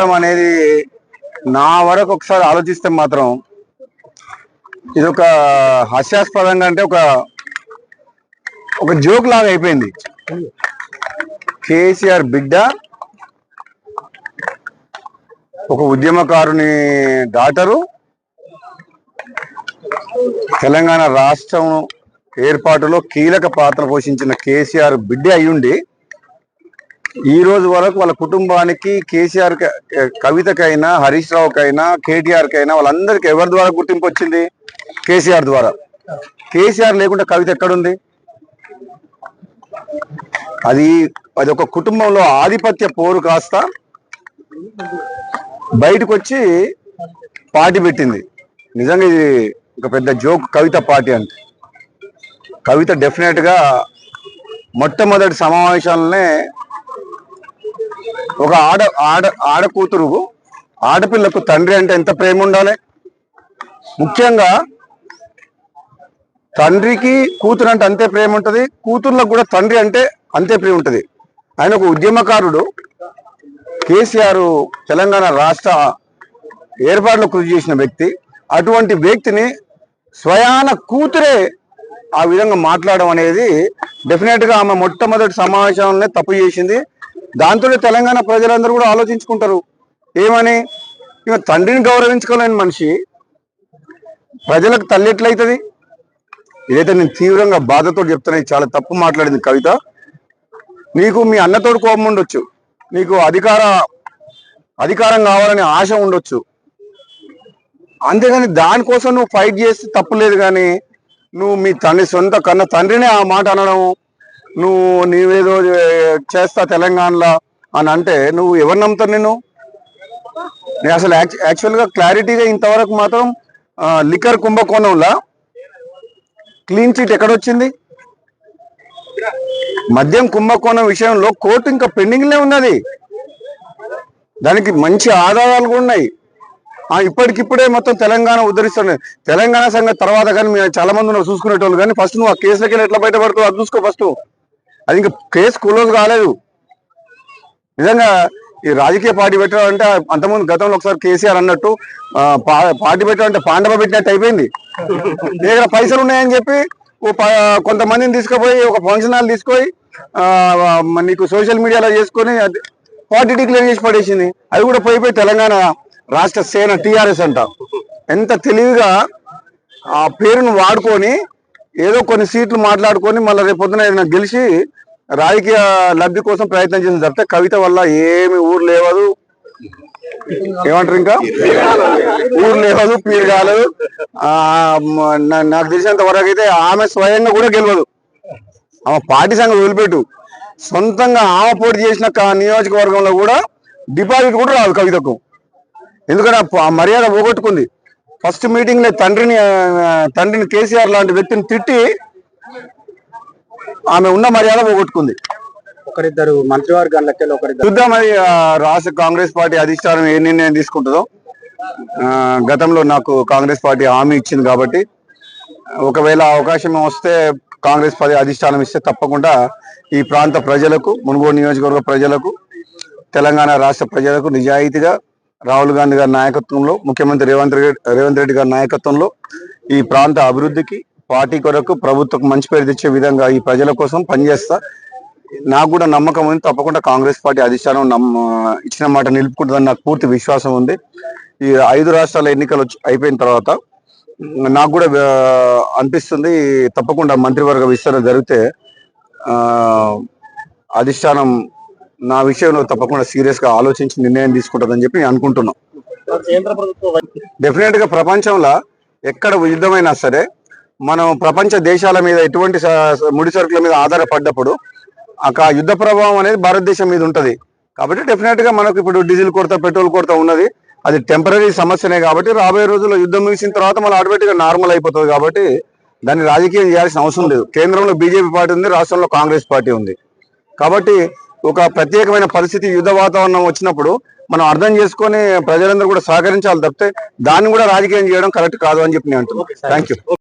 అనేది నా వరకు ఒకసారి ఆలోచిస్తే మాత్రం ఇది ఒక హాస్యాస్పదంగా అంటే ఒక జోక్ లాగా అయిపోయింది. కేసీఆర్ బిడ్డ ఒక ఉద్యమకారుని డాటరు తెలంగాణ రాష్ట్రం ఏర్పాటులో కీలక పాత్ర పోషించిన కేసీఆర్ బిడ్డ అయ్యుండి ఈ రోజు వరకు వాళ్ళ కుటుంబానికి కేసీఆర్ కవితకైనా హరీష్ రావుకైనా కేటీఆర్ కైనా వాళ్ళందరికీ ఎవరి ద్వారా గుర్తింపు వచ్చింది? కేసీఆర్ ద్వారా. కేసీఆర్ లేకుండా కవిత ఎక్కడుంది? అది ఒక కుటుంబంలో ఆధిపత్య పోరు కాస్త బయటకు వచ్చి పార్టీ పెట్టింది. నిజంగా ఇది ఒక పెద్ద జోక్ కవిత పార్టీ అంటే. కవిత డెఫినెట్ గా మొట్టమొదటి సమావేశాలనే ఒక ఆడకూతురు ఆడపిల్లకు తండ్రి అంటే ఎంత ప్రేమ ఉండాలి. ముఖ్యంగా తండ్రికి కూతురు అంటే అంతే ప్రేమ ఉంటుంది, కూతుర్లకు కూడా తండ్రి అంటే అంతే ప్రేమ ఉంటుంది. ఆయన ఒక ఉద్యమకారుడు. కేసీఆర్ తెలంగాణ రాష్ట్ర ఏర్పాటులో కృషి చేసిన వ్యక్తి. అటువంటి వ్యక్తిని స్వయాన కూతురే ఆ విధంగా మాట్లాడడం అనేది డెఫినెట్ గా ఆమె మొట్టమొదటి సమావేశంలోనే తప్పు చేసింది. దాంతో తెలంగాణ ప్రజలందరూ కూడా ఆలోచించుకుంటారు ఏమని. ఇక తండ్రిని గౌరవించుకోలేని మనిషి ప్రజలకు తల్లి ఎట్లయితుంది? ఇదైతే నేను తీవ్రంగా బాధతో చెప్తున్నా. చాలా తప్పు మాట్లాడింది కవిత. నీకు మీ అన్నతోడు కోపం ఉండొచ్చు, నీకు అధికారం కావాలనే ఆశ ఉండొచ్చు, అంతేగాని దానికోసం నువ్వు ఫైట్ చేస్తే తప్పులేదు. కానీ నువ్వు మీ సొంత కన్న తండ్రినే ఆ మాట అనడం, నీవేదో చేస్తా తెలంగాణలో అని అంటే నువ్వు ఎవరు నమ్ముతారు? నేను అసలు యాక్చువల్గా క్లారిటీగా ఇంతవరకు మాత్రం లిక్కర్ కుంభకోణంలో క్లీన్ చిట్ ఎక్కడొచ్చింది? మద్యం కుంభకోణం విషయంలో కోర్టు ఇంకా పెండింగ్లే ఉన్నది. దానికి మంచి ఆధారాలు కూడా ఉన్నాయి. ఇప్పటికిప్పుడే మొత్తం తెలంగాణ ఉద్ధరిస్తున్నాయి. తెలంగాణ సంగతి తర్వాత కానీ మీరు చాలా మంది నువ్వు చూసుకునేటోళ్ళు. కానీ ఫస్ట్ నువ్వు ఆ కేసులకి ఎట్లా బయటపడుతావు అది చూసుకో ఫస్ట్. అది ఇంకా కేసు క్లోజ్ కాలేదు. నిజంగా ఈ రాజకీయ పార్టీ పెట్టడం అంటే అంతకుముందు గతంలో ఒకసారి కేసీఆర్ అన్నట్టు పార్టీ పెట్టడం అంటే పాండవ పెట్టినట్టు అయిపోయింది. దగ్గర పైసలు ఉన్నాయని చెప్పి కొంతమందిని తీసుకుపోయి ఒక ఫంక్షన్ హాల్ తీసుకొని నీకు సోషల్ మీడియాలో చేసుకొని పార్టీ డిక్లేర్ చేసి పడేసింది. అది కూడా పోయిపోయి తెలంగాణ రాష్ట్ర సేన టీఆర్ఎస్ అంట. ఎంత తెలివిగా ఆ పేరును వాడుకొని ఏదో కొన్ని సీట్లు మాట్లాడుకొని మళ్ళీ రేపొద్దున ఏదైనా గెలిచి రాజకీయ లబ్ధి కోసం ప్రయత్నం చేసిన తప్పితే కవిత వల్ల ఏమి ఊరు లేవదు, ఏమంటారు ఇంకా ఊరు లేవదు, పీరు కాలేదు. నాకు తెలిసినంత వరకు అయితే ఆమె స్వయంగా కూడా గెలవదు. ఆమె పార్టీ సంగతి వదిలిపెట్టు, సొంతంగా ఆమె పోటీ చేసిన నియోజకవర్గంలో కూడా డిపాజిట్ కూడా రాదు కవితకు. ఎందుకంటే ఆ మర్యాద పోగొట్టుకుంది. ఫస్ట్ మీటింగ్ లో తండ్రిని కేసీఆర్ లాంటి వ్యక్తిని తిట్టి ఆమె ఉన్న మర్యాద పోగొట్టుకుంది. ఒకరిద్దరు మంత్రివర్గాలకి చూద్దాం అది రాష్ట్ర కాంగ్రెస్ పార్టీ అధిష్టానం ఏ నిర్ణయం తీసుకుంటుందో. గతంలో నాకు కాంగ్రెస్ పార్టీ హామీ ఇచ్చింది కాబట్టి ఒకవేళ అవకాశం వస్తే కాంగ్రెస్ పార్టీ అధిష్టానం ఇస్తే తప్పకుండా ఈ ప్రాంత ప్రజలకు, మునుగోడు నియోజకవర్గ ప్రజలకు, తెలంగాణ రాష్ట్ర ప్రజలకు నిజాయితీగా రాహుల్ గాంధీ గారి నాయకత్వంలో, ముఖ్యమంత్రి రేవంత్ రెడ్డి గారి నాయకత్వంలో ఈ ప్రాంత అభివృద్ధికి, పార్టీ కొరకు, ప్రభుత్వకు మంచి పేరు తెచ్చే విధంగా ఈ ప్రజల కోసం పనిచేస్తా. నాకు కూడా నమ్మకం ఉంది. తప్పకుండా కాంగ్రెస్ పార్టీ అధిష్టానం ఇచ్చిన మాట నిలుపుకుంటుందని నాకు పూర్తి విశ్వాసం ఉంది. ఈ 5 రాష్ట్రాల ఎన్నికలు అయిపోయిన తర్వాత నాకు కూడా అనిపిస్తుంది తప్పకుండా మంత్రివర్గ విస్తరణ జరిగితే అధిష్టానం నా విషయంలో తప్పకుండా సీరియస్ గా ఆలోచించి నిర్ణయం తీసుకుంటుందని చెప్పి నేను అనుకుంటున్నాను. డెఫినెట్ గా ప్రపంచంలో ఎక్కడ యుద్ధమైనా సరే మనం ప్రపంచ దేశాల మీద ఎటువంటి ముడి సరుకుల మీద ఆధారపడ్డప్పుడు ఆ యుద్ధ ప్రభావం అనేది భారతదేశం మీద ఉంటది. కాబట్టి డెఫినెట్ గా మనకు ఇప్పుడు డీజిల్ కొరత, పెట్రోల్ కొరత ఉన్నది. అది టెంపరీ సమస్యనే. కాబట్టి రాబోయే రోజుల్లో యుద్ధం ముగిసిన తర్వాత మళ్ళీ ఆటోమేటిక్ గా నార్మల్ అయిపోతుంది. కాబట్టి దాన్ని రాజకీయం చేయాల్సిన అవసరం లేదు. కేంద్రంలో బీజేపీ పార్టీ ఉంది, రాష్ట్రంలో కాంగ్రెస్ పార్టీ ఉంది. కాబట్టి ఒక ప్రత్యేకమైన పరిస్థితి, యుద్ధ వాతావరణం వచ్చినప్పుడు మనం అర్థం చేసుకొని ప్రజలందరూ కూడా సహకరించాలి తప్పితే దాన్ని కూడా రాజకీయం చేయడం కరెక్ట్ కాదు అని చెప్పి నేను అంటున్నాను. Thank you.